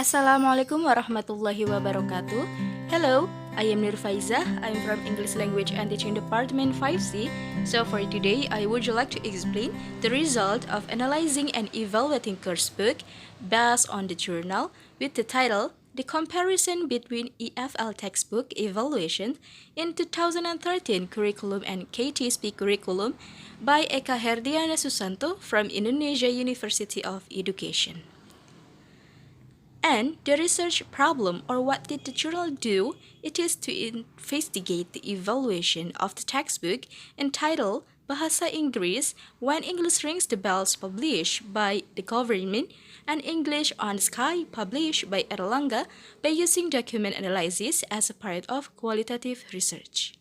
Assalamualaikum warahmatullahi wabarakatuh. Hello, I am Nur Faizah. I'm from English Language and Teaching Department 5C. So for today, I would like to explain the result of analyzing and evaluating Coursebook based on the journal with the title The Comparison Between EFL Textbook Evaluation in 2013 Curriculum and KTSP Curriculum by Eka Herdiana Susanto from Indonesia University of Education. And the research problem, or what did the journal do? It is to investigate the evaluation of the textbook entitled Bahasa Inggris When English Rings the Bells, published by the government, and English on Sky, published by Erlangga, by using document analysis as a part of qualitative research.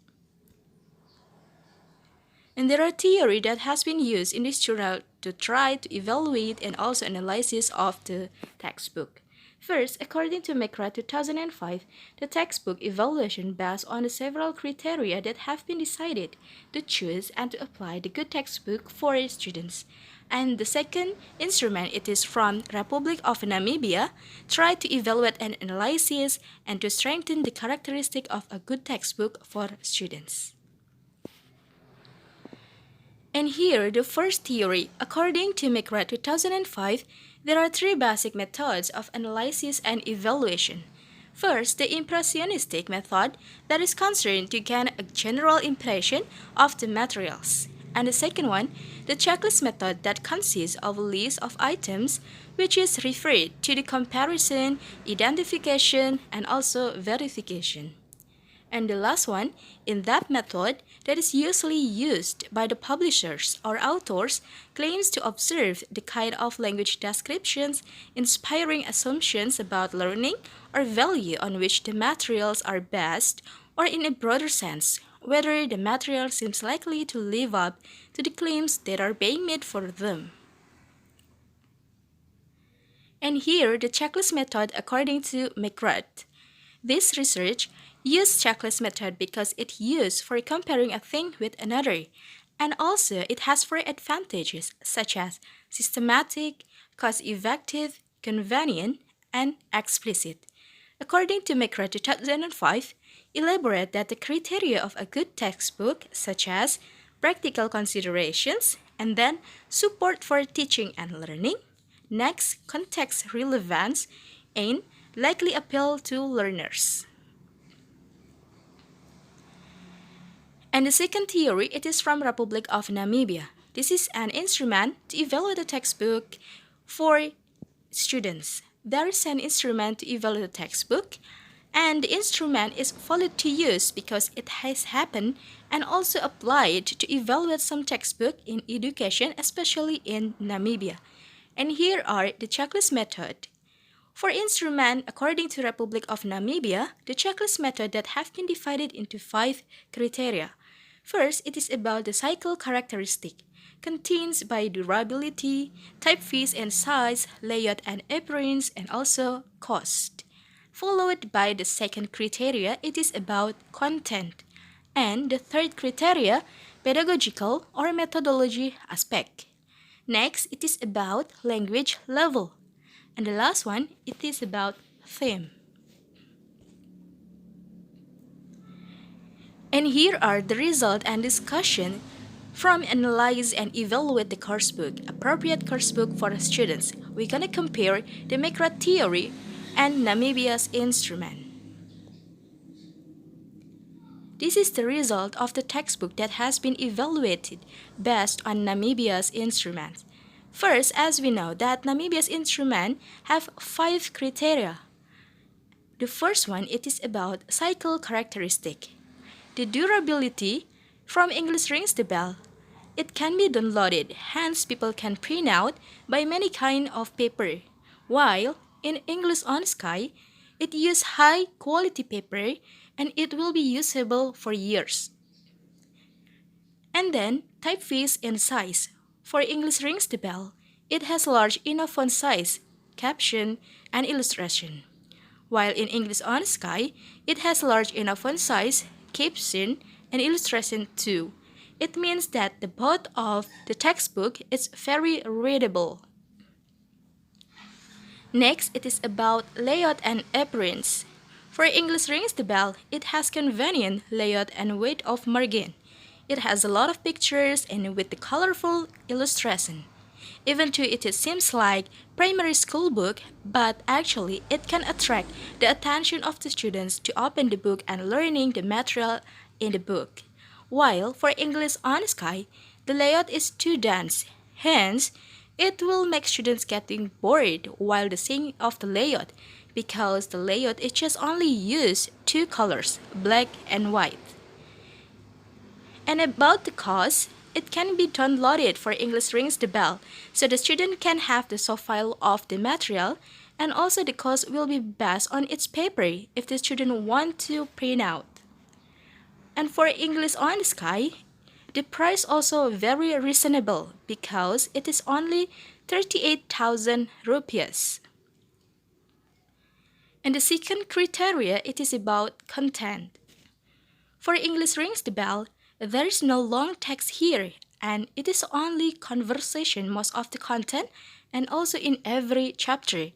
And there are theory that has been used in this journal to try to evaluate and also analysis of the textbook. First, according to McGrath 2005, the textbook evaluation based on the several criteria that have been decided to choose and to apply the good textbook for its students. And the second instrument, it is from Republic of Namibia, try to evaluate and analysis and to strengthen the characteristic of a good textbook for students. And here, the first theory, according to McGrath 2005, there are three basic methods of analysis and evaluation. First, the impressionistic method that is concerned to gain a general impression of the materials. And the second one, the checklist method that consists of a list of items which is referred to the comparison, identification, and also verification. And the last one, in that method that is usually used by the publishers or authors, claims to observe the kind of language descriptions, inspiring assumptions about learning or value on which the materials are based, or in a broader sense, whether the material seems likely to live up to the claims that are being made for them. And here, the checklist method according to McGrath. This research used checklist method because it used for comparing a thing with another, and also it has four advantages such as systematic, cost-effective, convenient, and explicit. According to McGrath 2005, elaborate that the criteria of a good textbook such as practical considerations, and then support for teaching and learning, next context relevance, and likely appeal to learners. And the second theory, it is from Republic of Namibia. This is an instrument to evaluate a textbook for students. There is an instrument to evaluate a textbook, and the instrument is valid to use because it has happened and also applied to evaluate some textbook in education, especially in Namibia. And here are the checklist method. For instrument, according to Republic of Namibia, the checklist method that have been divided into 5 criteria. First, it is about the cycle characteristic, contains by durability, typeface and size, layout and appearance, and also cost. Followed by the second criteria, it is about content. And the third criteria, pedagogical or methodology aspect. Next, it is about language level. And the last one, it is about theme. And here are the result and discussion from analyze and evaluate the coursebook, appropriate coursebook for students. We're gonna compare the McGrath theory and Namibia's instrument. This is the result of the textbook that has been evaluated based on Namibia's instruments. First, as we know that Namibia's instrument have 5 criteria. The first one, it is about cycle characteristic. The durability, from English rings the bell. It can be downloaded, hence people can print out by many kind of paper. While in English on Sky, it use high quality paper and it will be usable for years. And then typeface and size. For English rings the bell, it has large enough font size, caption, and illustration. While in English on Sky, it has large enough font size, caption, and illustration too. It means that the both of the textbook is very readable. Next, it is about layout and appearance. For English Rings the Bell, it has convenient layout and weight of margin. It has a lot of pictures and with the colorful illustration. Even though it seems like primary school book, but actually it can attract the attention of the students to open the book and learning the material in the book. While for English on Sky, the layout is too dense. Hence, it will make students getting bored while the seeing of the layout because the layout is just only use two colors, black and white. And about the cost, it can be downloaded for English Rings the Bell, so the student can have the soft file of the material, and also the cost will be based on its paper if the student want to print out. And for English on the Sky, the price also very reasonable because it is only 38,000 rupees. And the second criteria, it is about content. For English Rings the Bell, there is no long text here, and it is only conversation most of the content and also in every chapter.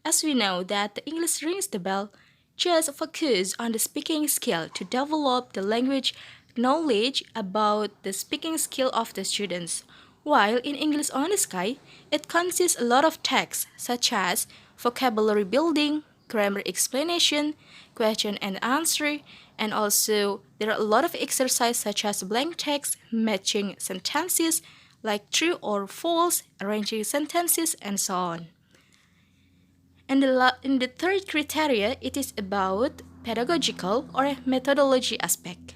As we know that the English Rings the Bell just focus on the speaking skill to develop the language knowledge about the speaking skill of the students. While in English on the Sky, it consists a lot of text such as vocabulary building, grammar explanation, question and answer, and also there are a lot of exercises such as blank text, matching sentences like true or false, arranging sentences, and so on. And in the third criteria, it is about pedagogical or methodology aspect.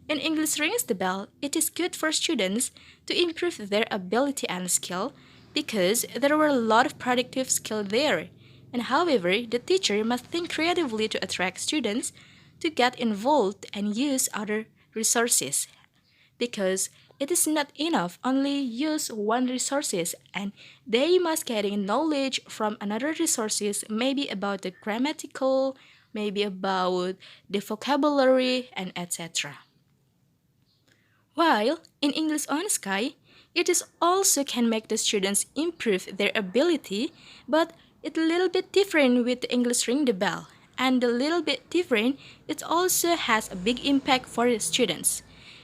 In English Rings the Bell, it is good for students to improve their ability and skill because there were a lot of productive skill there. And however, the teacher must think creatively to attract students to get involved and use other resources because it is not enough only use one resources and they must getting knowledge from another resources maybe about the grammatical, maybe about the vocabulary and etc. While in English on Sky, it is also can make the students improve their ability, but it's a little bit different with the English Ring the Bell. And a little bit different, it also has a big impact for the students.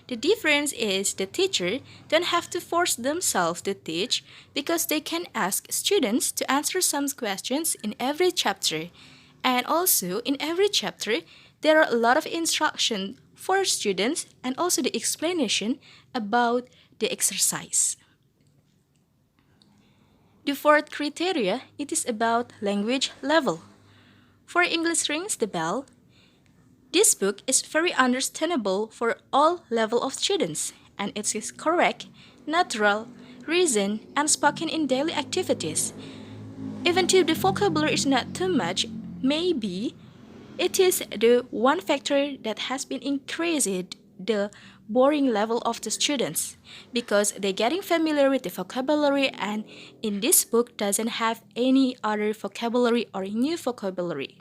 The difference is the teacher don't have to force themselves to teach because they can ask students to answer some questions in every chapter. And also in every chapter, there are a lot of instruction for students and also the explanation about the exercise. The fourth criteria, it is about language level. For English Rings the Bell, this book is very understandable for all level of students, and it is correct, natural, reason, and spoken in daily activities. Even though the vocabulary is not too much, maybe it is the one factor that has been increased the boring level of the students because they're getting familiar with the vocabulary and in this book doesn't have any other vocabulary or new vocabulary.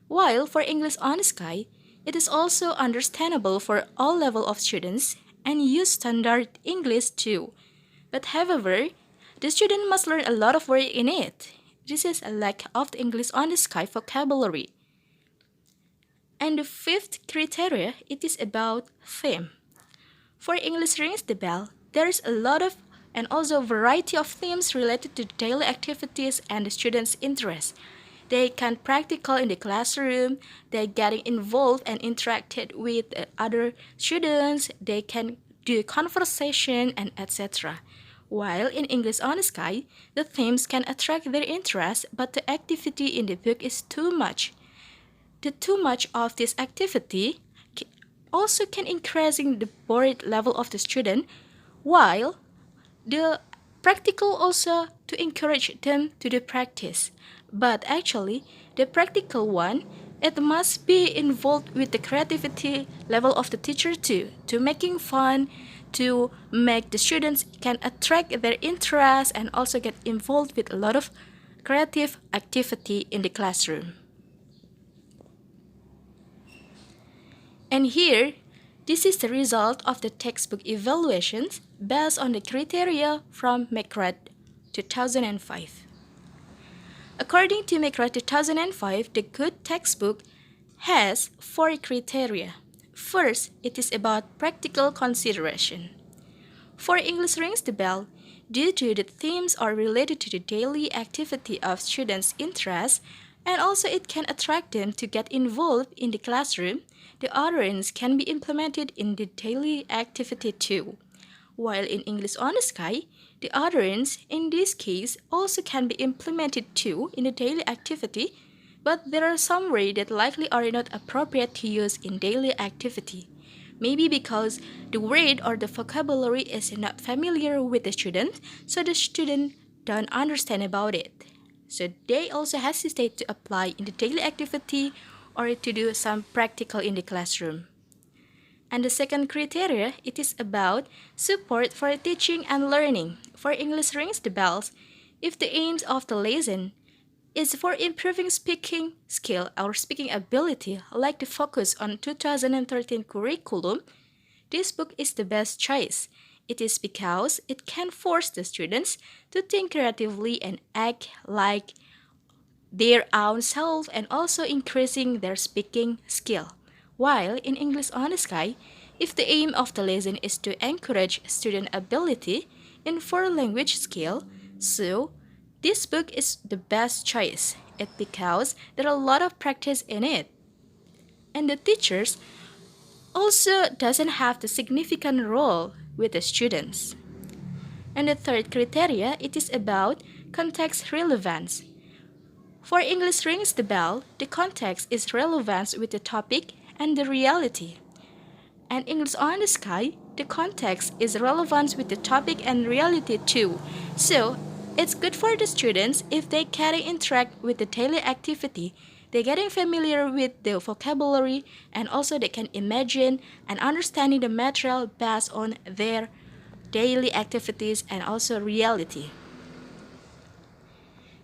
While for English on Sky, it is also understandable for all level of students and use standard English too. But however, the student must learn a lot of word in it. This is a lack of the English on the Sky vocabulary. And the fifth criteria, it is about theme. For English Rings the Bell, there is a lot of and also variety of themes related to daily activities and the students' interests. They can practical in the classroom, they're getting involved and interacted with other students, they can do conversation and etc. While in English on Sky, the themes can attract their interest, but the activity in the book is too much. The too much of this activity also can increasing the bored level of the student, while the practical also to encourage them to do practice. But actually, the practical one, it must be involved with the creativity level of the teacher too, to making fun, to make the students can attract their interest and also get involved with a lot of creative activity in the classroom. And here, this is the result of the textbook evaluations based on the criteria from McGrath 2005. According to McGrath 2005, the good textbook has 4 criteria. First, it is about practical consideration. For English rings the bell due to the themes are related to the daily activity of students' interests, and also it can attract them to get involved in the classroom. The utterance can be implemented in the daily activity too. While in English on the Sky, the utterance in this case also can be implemented too in the daily activity, but there are some words that likely are not appropriate to use in daily activity. Maybe because the word or the vocabulary is not familiar with the student, so the student don't understand about it. So they also hesitate to apply in the daily activity or to do some practical in the classroom. And the second criteria, it is about support for teaching and learning. For English rings the bells, if the aims of the lesson is for improving speaking skill or speaking ability, like the focus on 2013 curriculum, this book is the best choice. It is because it can force the students to think creatively and act like their own self and also increasing their speaking skill. While in English on the Sky, if the aim of the lesson is to encourage student ability in foreign language skill, so this book is the best choice. It's because there are a lot of practice in it. And the teachers also doesn't have the significant role with the students. And the third criteria, it is about context relevance. For English rings the bell, the context is relevance with the topic and the reality. And English on the Sky, the context is relevance with the topic and reality too. So, it's good for the students if they can interact with the daily activity. They're getting familiar with the vocabulary and also they can imagine and understanding the material based on their daily activities and also reality.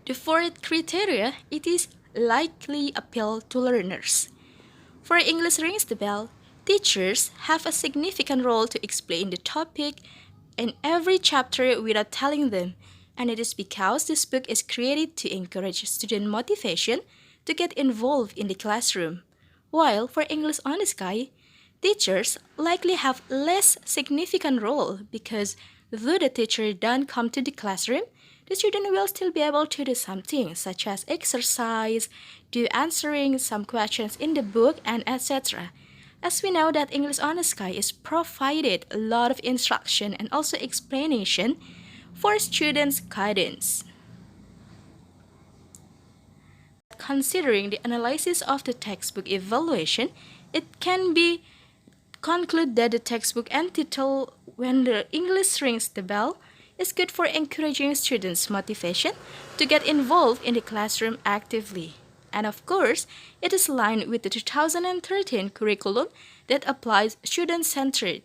The fourth criteria, it is likely appeal to learners. For English rings the bell, teachers have a significant role to explain the topic in every chapter without telling them, and it is because this book is created to encourage student motivation to get involved in the classroom. While for English on the Sky, teachers likely have less significant role because though the teacher don't come to the classroom, the student will still be able to do something such as exercise, do answering some questions in the book, and etc. As we know that English on the Sky is provided a lot of instruction and also explanation for students' guidance. Considering the analysis of the textbook evaluation, it can be concluded that the textbook entitled When the English Rings the Bell is good for encouraging students' motivation to get involved in the classroom actively. And of course, it is aligned with the 2013 curriculum that applies student-centered.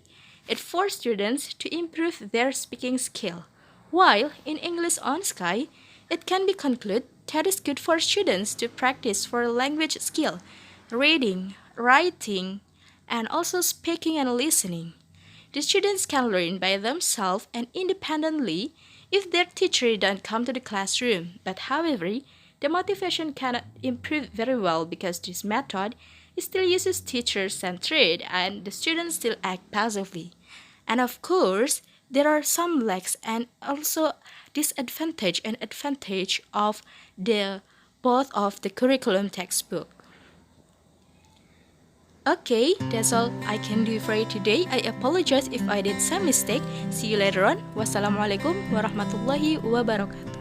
It forces students to improve their speaking skill. While in English on Sky, it can be concluded that is good for students to practice for language skill, reading, writing, and also speaking and listening. The students can learn by themselves and independently if their teacher don't come to the classroom. But however, the motivation cannot improve very well because this method still uses teacher-centered and the students still act passively. And of course, there are some lacks and also disadvantage and advantage of the both of the curriculum textbook. Okay, that's all I can do for you today. I apologize if I did some mistake. See you later on. Wassalamualaikum warahmatullahi wabarakatuh.